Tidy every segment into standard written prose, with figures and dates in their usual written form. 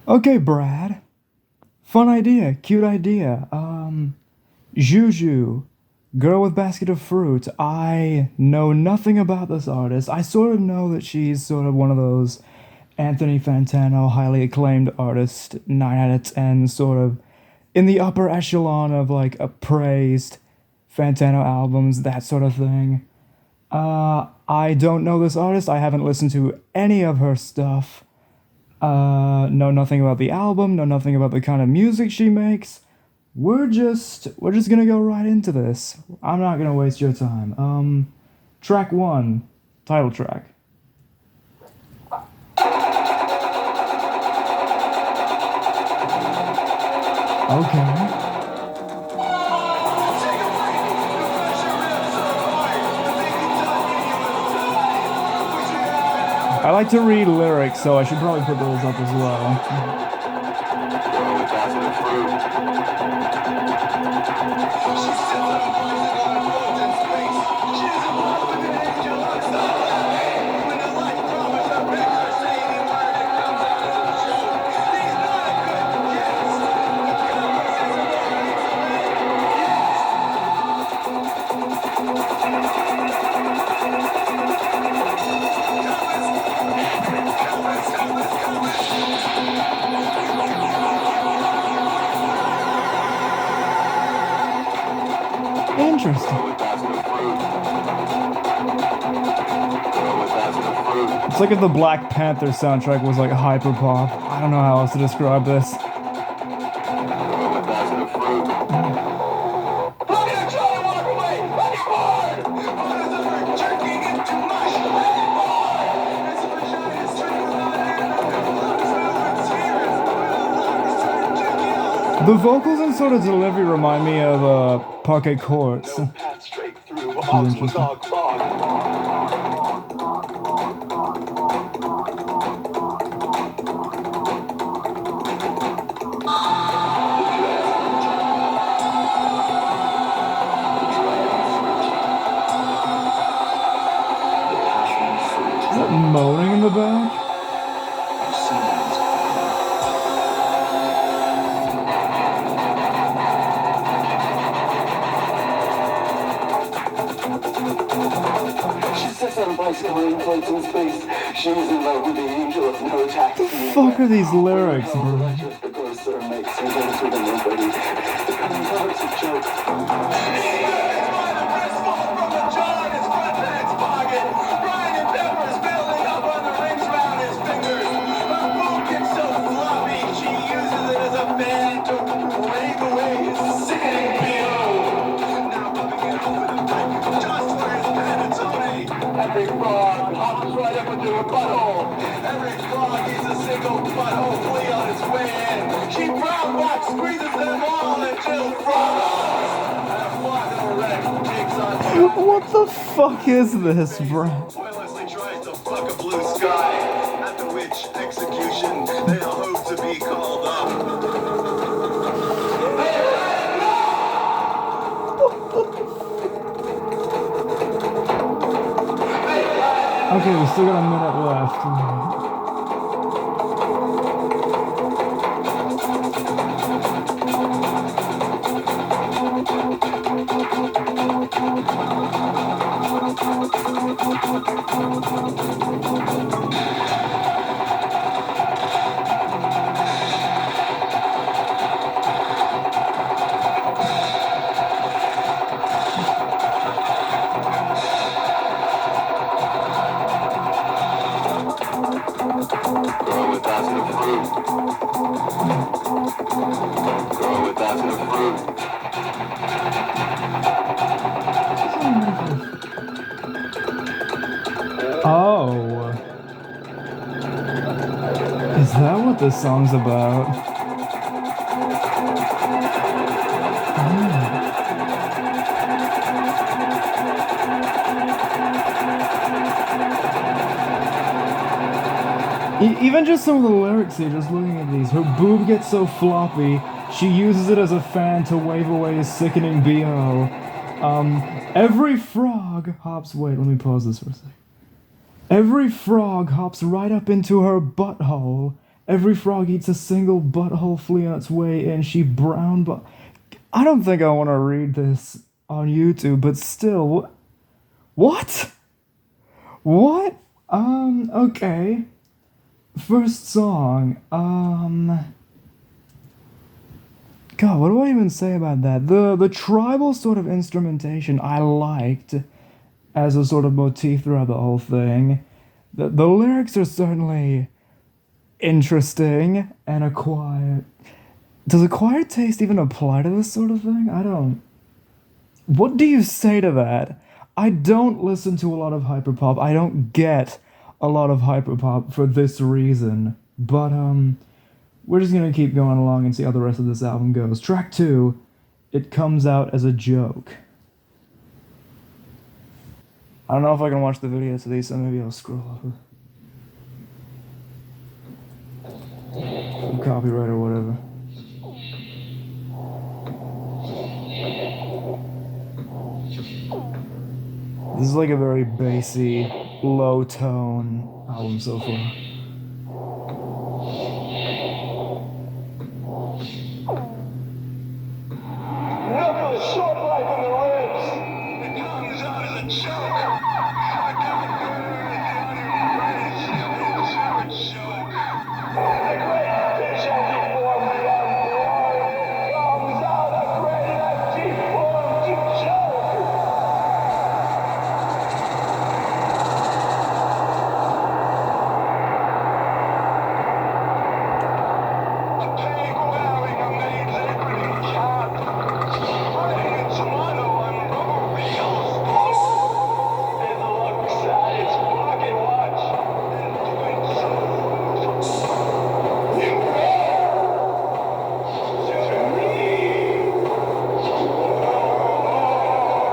Okay, Brad. Fun idea, cute idea. Juju, girl with basket of fruit. I know nothing about this artist. I sort of know that she's sort of one of those Anthony Fantano, highly acclaimed artist, 9 out of 10, sort of in the upper echelon of like appraised Fantano albums, that sort of thing. I don't know this artist. I haven't listened to any of her stuff. Know nothing about the album, know nothing about the kind of music she makes. We're just gonna go right into this. I'm not gonna waste your time. Track one, title track. Okay. I like to read lyrics, so I should probably put those up as well. Interesting. It's like if the Black Panther soundtrack was like hyperpop. I don't know how else to describe this. The vocals and sort of delivery remind me of Parquet Courts. Interesting. Is that moaning in the back? She's in love with the angel of no tax. What the fuck are these lyrics, bro? Just the ghosts that are makes and goes with nobody. The coming love's a joke. Every frog hops right up into a butthole. Every frog is a single butthole flea on its way in. She brown box squeezes them all until frogs. And one erect takes on. What the fuck is this, bro? Pointlessly tries to fuck a blue sky. At the witch execution, they all hope to be called up. Okay, we still got a minute left. Girl with basket of fruit. Girl with basket of fruit. Oh. Is that what this song's about? Even just some of the lyrics here, just looking at these. Her boob gets so floppy, she uses it as a fan to wave away his sickening BO. Every frog hops. Wait, let me pause this for a sec. Every frog hops right up into her butthole Every frog eats a single butthole flea on its way in. She brown but I don't think I want to read this on YouTube, but still, what? What? Okay. First song. God, what do I even say about that? The tribal sort of instrumentation I liked as a sort of motif throughout the whole thing. The lyrics are certainly interesting and acquired. Does acquired taste even apply to this sort of thing? I don't. What do you say to that? I don't listen to a lot of hyperpop. I don't get a lot of hyperpop for this reason. But we're just gonna keep going along and see how the rest of this album goes. Track 2, It Comes Out as a Joke. I don't know if I can watch the videos of these, so maybe I'll scroll over. Copyright or whatever. This is like a very bassy, low tone album so far. Welcome to Short Life in the Ribs. It comes out as a joke. I got burned down your face. It's a joke. The great vision deformed beyond glory. Comes out a great and deformed joke. A pig wearing a maid's apron and cap. Hiding a tomato on rubber wheels. It looks at its pocket watch and points to me.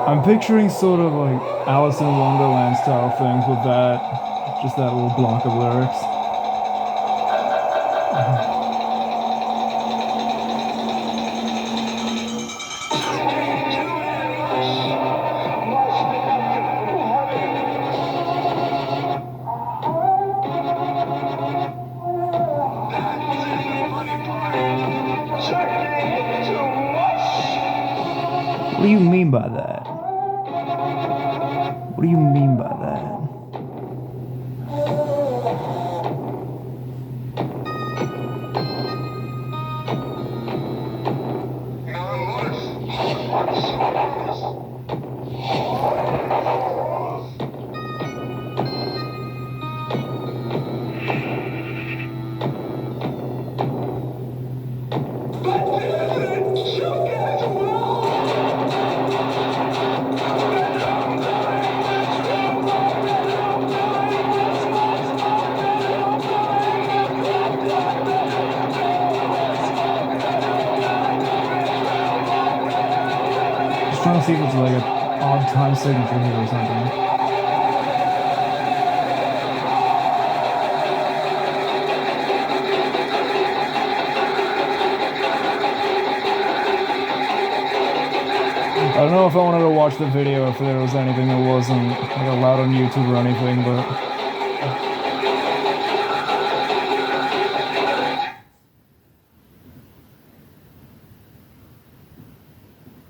I'm picturing sort of like Alice in Wonderland style things with that, just that little block of lyrics. What do you mean by that? What do you mean by that? Just trying to see if it's like an odd time signature here or something. I don't know if I wanted to watch the video if there was anything that wasn't like allowed on YouTube or anything, but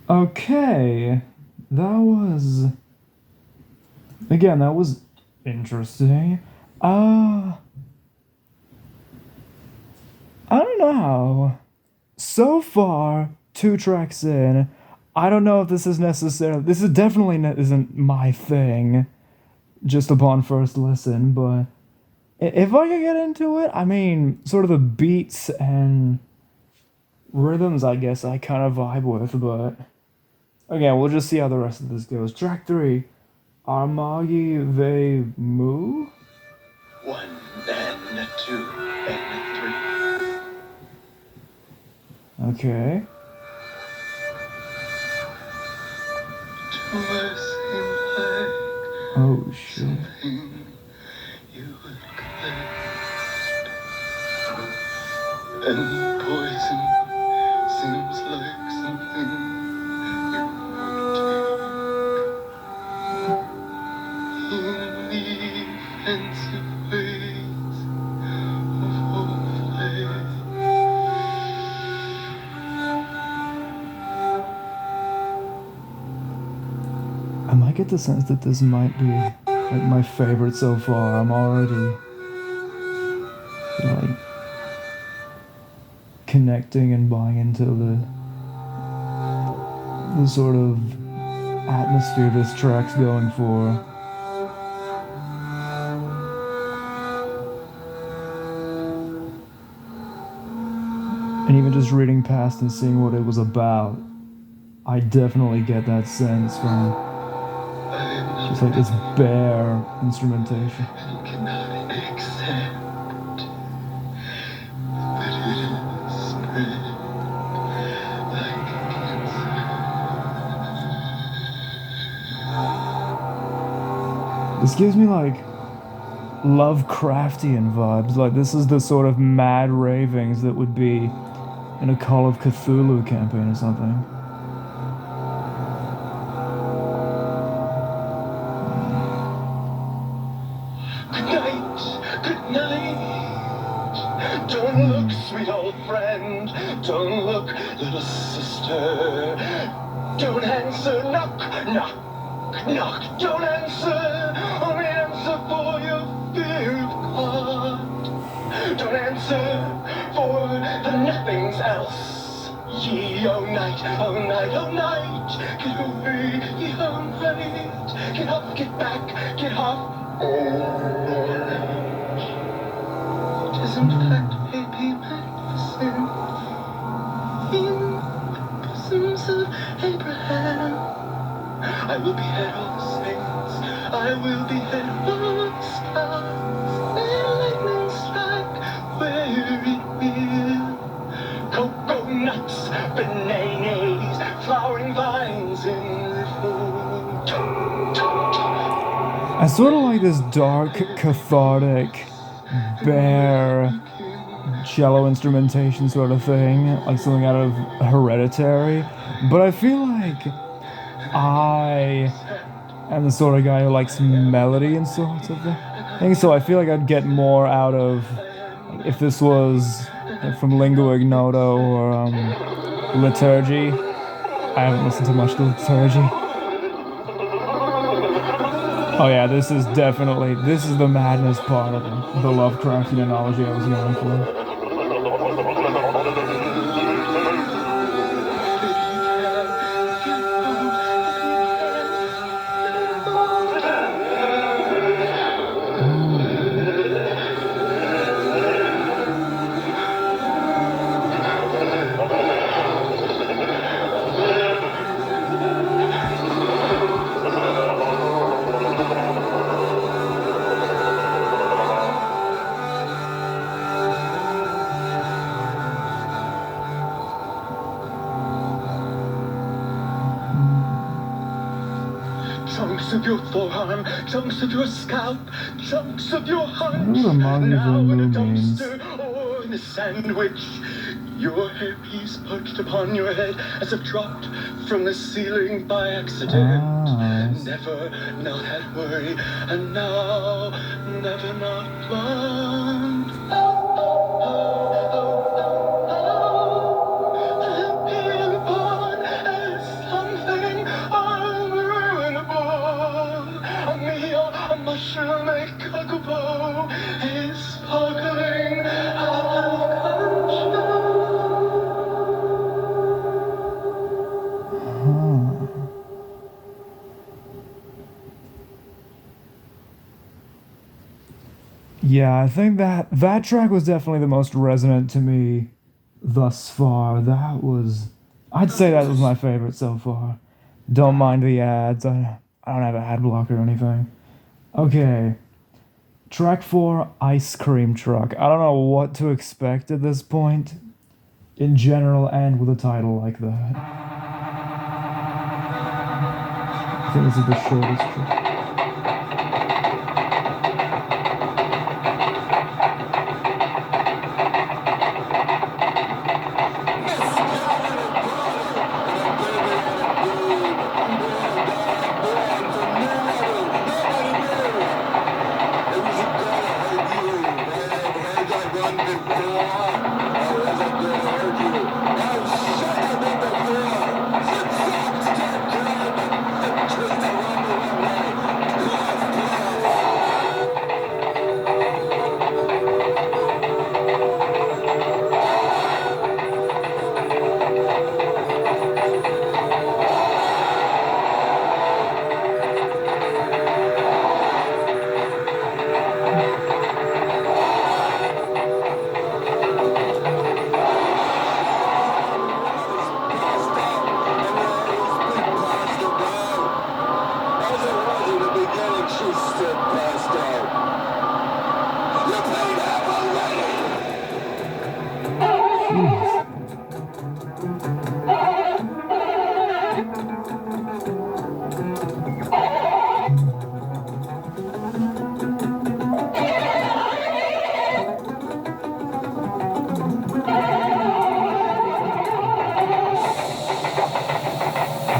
okay, that was interesting. I don't know. So far, 2 tracks in, I don't know if this is necessarily. This is definitely isn't my thing, just upon first listen. But if I could get into it, I mean, sort of the beats and rhythms, I guess I kind of vibe with. But again, we'll just see how the rest of this goes. Track 3, Armagi Ve Mu. 1 and 2 and 3. Okay. Oh shit. You would collect. And poison seems like something you would take. In the offensive ways of all get the sense that this might be like my favorite so far. I'm already like connecting and buying into the sort of atmosphere this track's going for. And even just reading past and seeing what it was about, I definitely get that sense from just like this bare instrumentation. Cannot accept that it will spread like cancer. This gives me like Lovecraftian vibes. Like this is the sort of mad ravings that would be in a Call of Cthulhu campaign or something. Good night. Don't look, sweet old friend. Don't look, little sister. Don't answer, knock, knock, knock. Don't answer, only answer for your fear of God. Don't answer for the nothings else. Ye, oh night, oh night, oh night. Get away, ye, oh night. Get up, get back, get off. It is in fact baby medicine in the bosoms of Abraham. I will behead all the saints. I will behead all the stars. And lightning strike where it will. Cocoa nuts, bananas, flowering vines in the fall. I sort of like this dark, cathartic, bare cello instrumentation sort of thing, like something out of Hereditary. But I feel like I am the sort of guy who likes melody and sorts of things, so I feel like I'd get more out of if this was from Lingua Ignota or Liturgy. I haven't listened to much to Liturgy. Oh yeah, this is the madness part of the Lovecraftian analogy I was going for. Chunks of your forearm, chunks of your scalp, chunks of your heart. I don't know what Now in a Mario means. dumpster or in a sandwich. Your hairpiece perched upon your head as if dropped from the ceiling by accident. Never not had worry, and now never not blonde. Born as something unruinable. A meal, a mushroom, a cockapoo is sparkling out of control. Yeah, I think that track was definitely the most resonant to me thus far. I'd say that was my favorite so far. Don't mind the ads. I don't have an ad blocker or anything. Okay. Track 4, Ice Cream Truck. I don't know what to expect at this point, in general and with a title like that. I think this is the shortest track.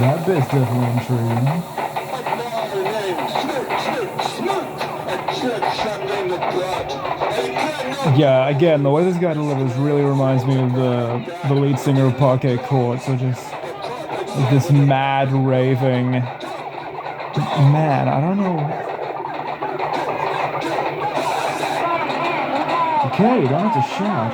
That bit's definitely intriguing. Yeah, again, the way this guy delivers really reminds me of the lead singer of Parquet Court, so just like this mad raving. Man, I don't know. Okay, you don't have to shout.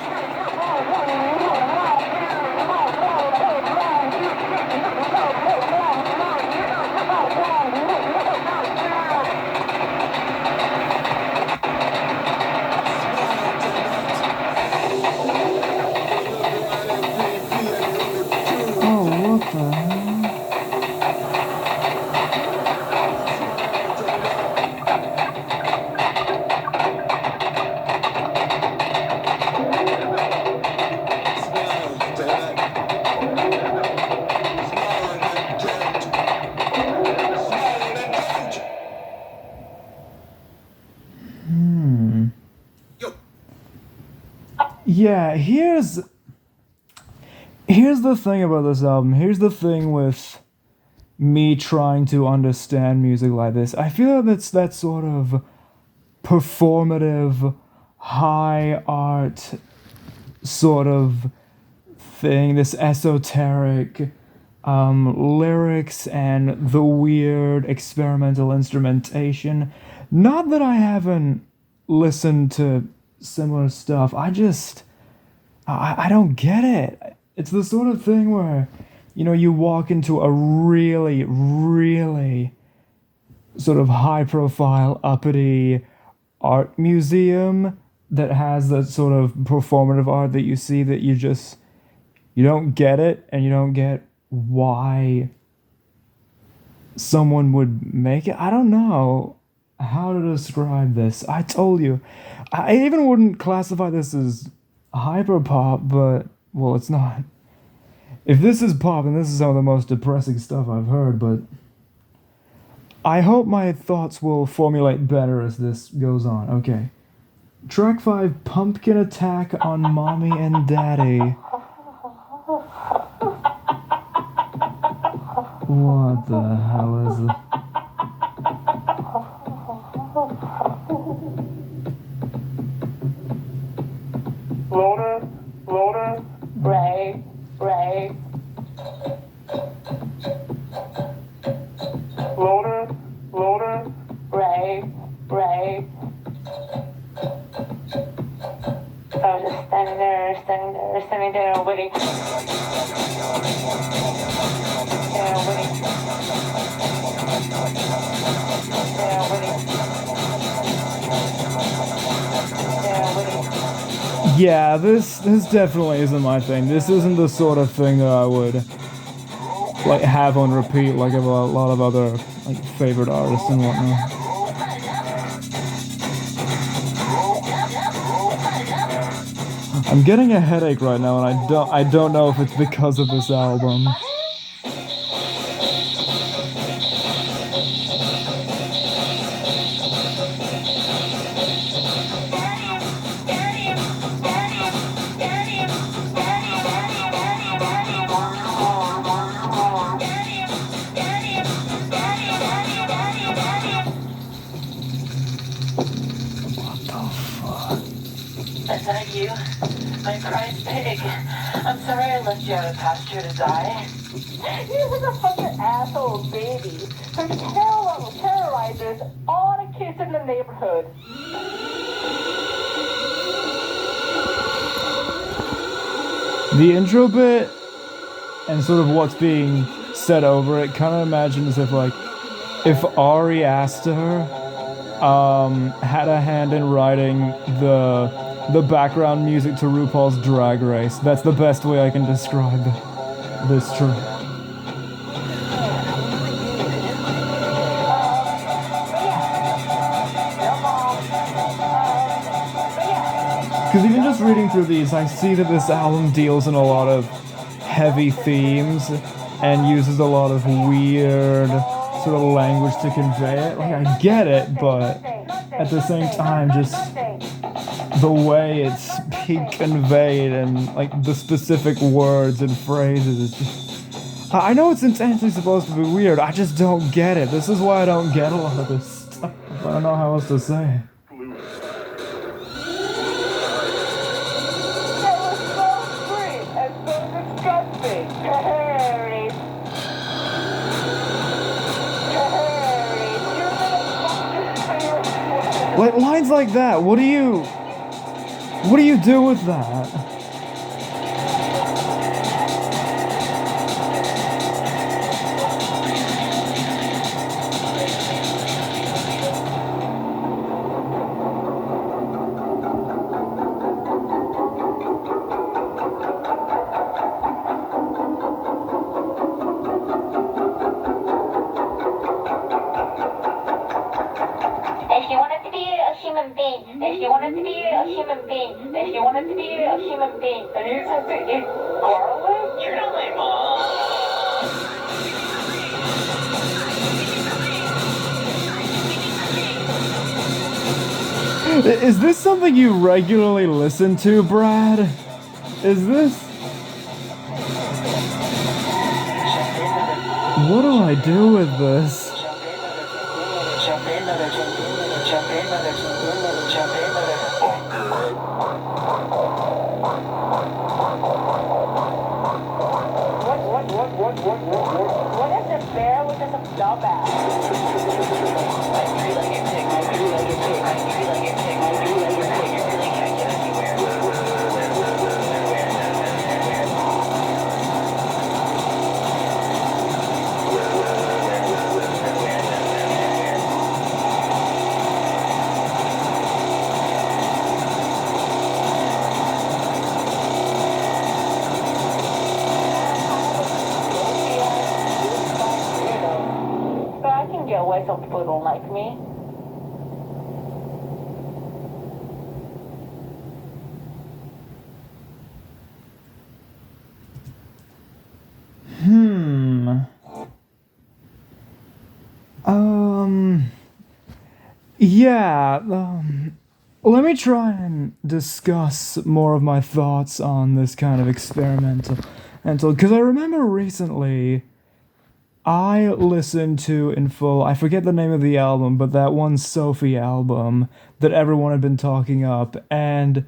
Yeah, here's the thing about this album. Here's the thing with me trying to understand music like this. I feel that's that sort of performative, high art sort of thing, this esoteric lyrics and the weird experimental instrumentation. Not that I haven't listened to similar stuff. I don't get it. It's the sort of thing where, you know, you walk into a really, really sort of high profile, uppity art museum that has that sort of performative art that you see that you don't get it, and you don't get why someone would make it. I don't know how to describe this. I told you. I even wouldn't classify this as hyperpop, but, well, it's not. If this is pop, and this is some of the most depressing stuff I've heard, but I hope my thoughts will formulate better as this goes on. Okay. Track 5, Pumpkin Attack on Mommy and Daddy. What the hell is it? Loader, Ray. Loader, Ray. I was just standing there, waiting. Yeah, this definitely isn't my thing. This isn't the sort of thing that I would like have on repeat like a lot of other like favorite artists and whatnot. I'm getting a headache right now, and I don't know if it's because of this album. Is that you? My crying pig. I'm sorry I left you out of pasture to die. You was a fucking asshole baby. From terrorizers, all the kids in the neighborhood. The intro bit and sort of what's being said over it kind of imagines if Ari Aster had a hand in writing the background music to RuPaul's Drag Race. That's the best way I can describe this track. Because even just reading through these, I see that this album deals in a lot of heavy themes and uses a lot of weird sort of language to convey it. Like, I get it, but at the same time, just the way it's being conveyed and like the specific words and phrases is just... I know it's intentionally supposed to be weird, I just don't get it. This is why I don't get a lot of this stuff. I don't know how else to say it. Like, lines like that, what do you do with that? If you wanted to be a human being, if you wanted to be a human being, if you wanted to be a human being, then you have to eat garlic? You're not my mom. Is this something you regularly listen to, Brad? Is this... What do I do with this? What if the bear was just a dumbass? My three-legged pig, my three-legged pig, my three-legged pig, my three-legged pig. You really can't get anywhere. But I can get away from people who don't like me. Yeah, let me try and discuss more of my thoughts on this kind of experimental, because I remember recently I listened to in full, I forget the name of the album, but that one Sophie album that everyone had been talking up, and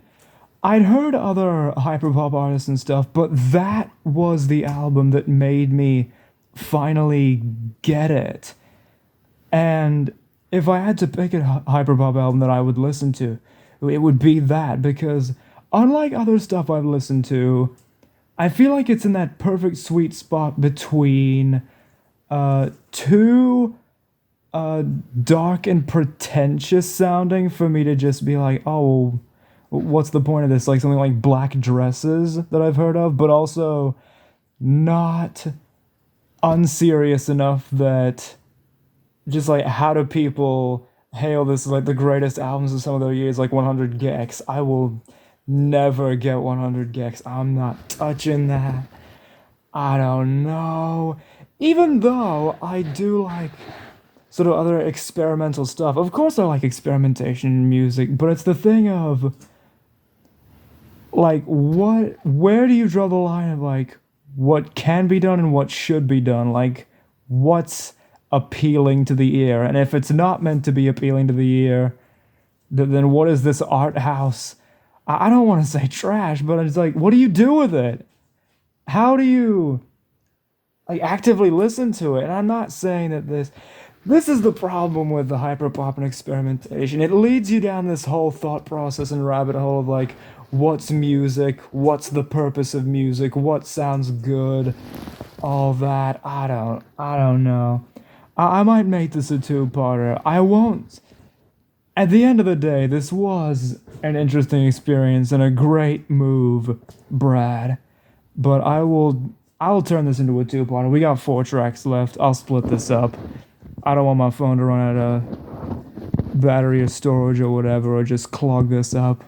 I'd heard other hyperpop artists and stuff, but that was the album that made me finally get it. And if I had to pick a hyperpop album that I would listen to, it would be that, because unlike other stuff I've listened to, I feel like it's in that perfect sweet spot between too dark and pretentious sounding for me to just be like, oh, what's the point of this? Like something like Black Dresses that I've heard of, but also not unserious enough that just like, how do people hail this as like the greatest albums of some of their years, like 100 gecs? I will never get 100 gecs. I'm not touching that. I don't know. Even though I do like sort of other experimental stuff. Of course I like experimentation in music, but it's the thing of like, where do you draw the line of like what can be done and what should be done? Like, what's appealing to the ear? And if it's not meant to be appealing to the ear, then what is this art house? I don't want to say trash, but it's like, what do you do with it? How do you like actively listen to it? And I'm not saying that this is the problem with the hyperpop and experimentation. It leads you down this whole thought process and rabbit hole of like, what's music? What's the purpose of music? What sounds good? All that. I don't know. I might make this a two-parter. I won't. At the end of the day, this was an interesting experience and a great move, Brad. But I'll turn this into a two-parter. We got 4 tracks left. I'll split this up. I don't want my phone to run out of battery or storage or whatever, or just clog this up.